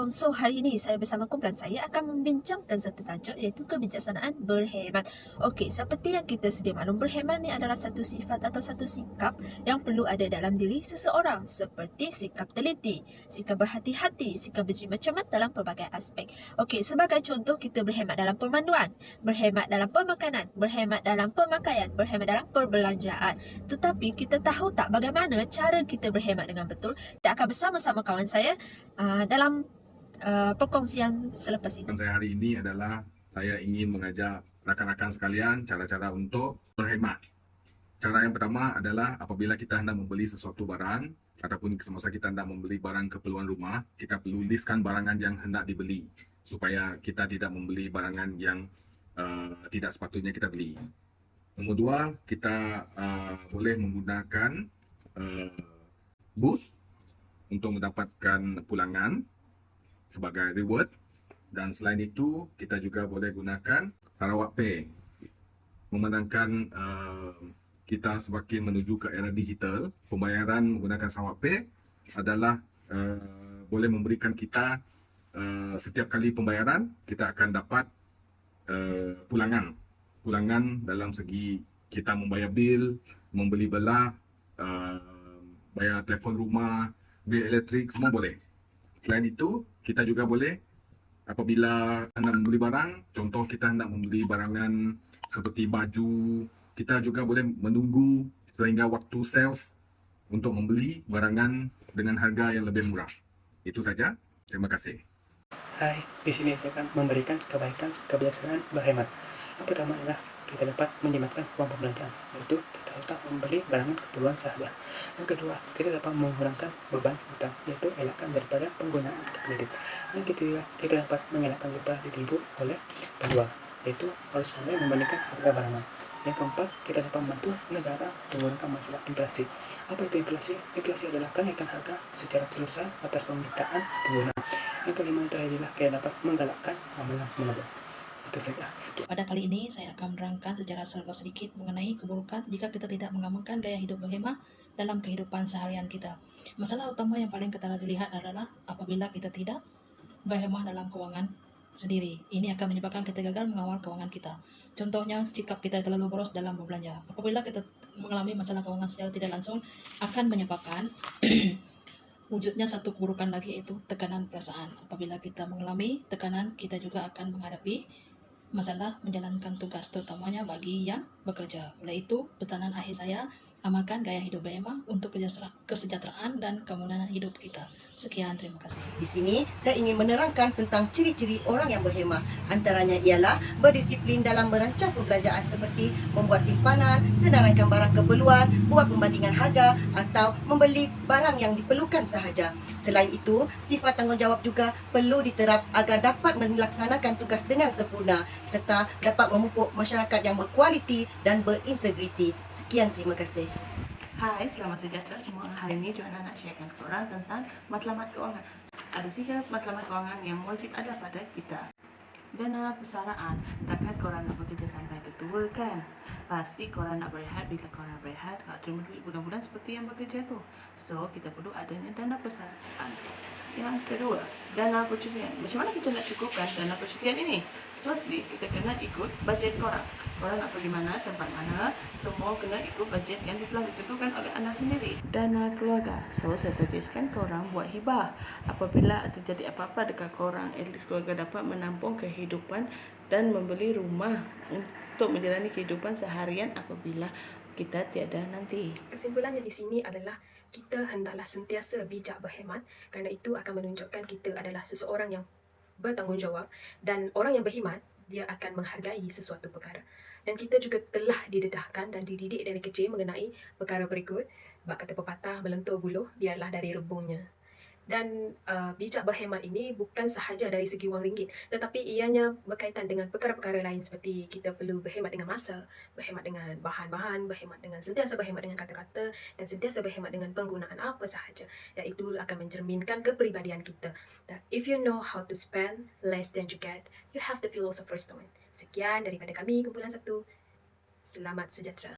So hari ini saya bersama kumpulan saya akan membincangkan satu tajuk iaitu kebijaksanaan berhemat. Okey, seperti yang kita sedia maklum, berhemat ni adalah satu sifat atau satu sikap yang perlu ada dalam diri seseorang, seperti sikap teliti, sikap berhati-hati, sikap berterima cermat dalam pelbagai aspek. Okey, sebagai contoh, kita berhemat dalam pemanduan, berhemat dalam pemakanan, berhemat dalam pemakaian, berhemat dalam perbelanjaan. Tetapi kita tahu tak bagaimana cara kita berhemat dengan betul? Kita akan bersama-sama kawan saya dalam perkongsian selepas ini. Saya hari ini adalah saya ingin mengajak rakan-rakan sekalian cara-cara untuk berhemat. Cara yang pertama adalah apabila kita hendak membeli sesuatu barang ataupun semasa kita hendak membeli barang keperluan rumah, kita perlu listkan barangan yang hendak dibeli supaya kita tidak membeli barangan yang tidak sepatutnya kita beli. Nombor dua, kita boleh menggunakan boost untuk mendapatkan pulangan sebagai reward, dan selain itu kita juga boleh gunakan Sarawak Pay. Memandangkan kita semakin menuju ke era digital, pembayaran menggunakan Sarawak Pay adalah boleh memberikan kita setiap kali pembayaran kita akan dapat pulangan dalam segi kita membayar bil, membeli belah, bayar telefon rumah, bil elektrik, semua boleh. Selain itu, kita juga boleh apabila hendak membeli barang, contoh kita hendak membeli barangan seperti baju, kita juga boleh menunggu sehingga waktu sales untuk membeli barangan dengan harga yang lebih murah. Itu saja. Terima kasih. Hai, di sini saya akan memberikan kebaikan kebijaksanaan berhemat. Yang pertama adalah kita dapat menjimatkan uang pembelanjaan, yaitu kita harus membeli barangan keperluan sahaja. Yang kedua, kita dapat mengurangkan beban hutang, yaitu elakkan daripada penggunaan kredit. Yang ketiga, kita dapat mengelakkan lupa ditipu oleh penjual, yaitu harus pandai membandingkan harga barangan. Yang keempat, kita dapat membantu negara menggunakan masalah inflasi. Apa itu inflasi? Inflasi adalah kenaikan harga secara terus-terusan atas permintaan pengguna. Yang kelima yang terakhir adalah kita dapat menggalakkan amalan menabung. Itu saja. Sekian. Pada kali ini saya akan menerangkan secara serba sedikit mengenai keburukan jika kita tidak mengamalkan gaya hidup berhemat dalam kehidupan seharian kita. Masalah utama yang paling kita dilihat adalah apabila kita tidak berhemat dalam keuangan sendiri. Ini akan menyebabkan kita gagal mengawal keuangan kita. Contohnya, sikap kita terlalu boros dalam berbelanja. Apabila kita mengalami masalah keuangan secara tidak langsung, akan menyebabkan wujudnya satu keburukan lagi, yaitu tekanan perasaan. Apabila kita mengalami tekanan, kita juga akan menghadapi masalah menjalankan tugas, terutamanya bagi yang bekerja. Oleh itu, pesanan akhir saya, amalkan gaya hidup berhemat untuk kesejahteraan dan kemudahan hidup kita. Sekian, terima kasih. Di sini, saya ingin menerangkan tentang ciri-ciri orang yang berhemat. Antaranya ialah berdisiplin dalam merancang perbelanjaan seperti membuat simpanan, senaraikan barang keperluan, buat pembandingan harga atau membeli barang yang diperlukan sahaja. Selain itu, sifat tanggungjawab juga perlu diterap agar dapat melaksanakan tugas dengan sempurna serta dapat memupuk masyarakat yang berkualiti dan berintegriti. Sekian, terima kasih. Hai, selamat sejahtera semua. Hari ini Joanna nak sharekan korang tentang matlamat keuangan. Ada 3 matlamat keuangan yang wajib ada pada kita. Dana persaraan, takkan korang nak bekerja sampai ke tua kan? Pasti korang nak berehat bila korang berehat, kalau terima duit bulan-bulan seperti yang bekerja tu. So, kita perlu adanya dana persaraan. Yang kedua, dana percutian. Macam mana kita nak cukupkan dana percutian ini? Firstly, kita kena ikut bajet korang. Korang nak pergi mana, tempat mana, semua kena ikut bajet yang telah ditentukan oleh anda sendiri. Dana keluarga. So, saya suggestkan korang buat hibah. Apabila terjadi apa-apa dekat korang, at least keluarga dapat menampung kehidupan dan membeli rumah untuk menjalani kehidupan seharian apabila kita tiada nanti. Kesimpulannya di sini adalah kita hendaklah sentiasa bijak berhemat, kerana itu akan menunjukkan kita adalah seseorang yang bertanggungjawab, dan orang yang berhemat dia akan menghargai sesuatu perkara. Dan kita juga telah didedahkan dan dididik dari kecil mengenai perkara berikut. Bak kata pepatah, melentur buluh biarlah dari rebungnya. Dan bijak berhemat ini bukan sahaja dari segi wang ringgit, tetapi ianya berkaitan dengan perkara-perkara lain seperti kita perlu berhemat dengan masa, berhemat dengan bahan-bahan, sentiasa berhemat dengan kata-kata, dan sentiasa berhemat dengan penggunaan apa sahaja. Dan itu akan mencerminkan kepribadian kita. That if you know how to spend less than you get, you have the philosopher's stone. Sekian daripada kami, kumpulan 1. Selamat sejahtera.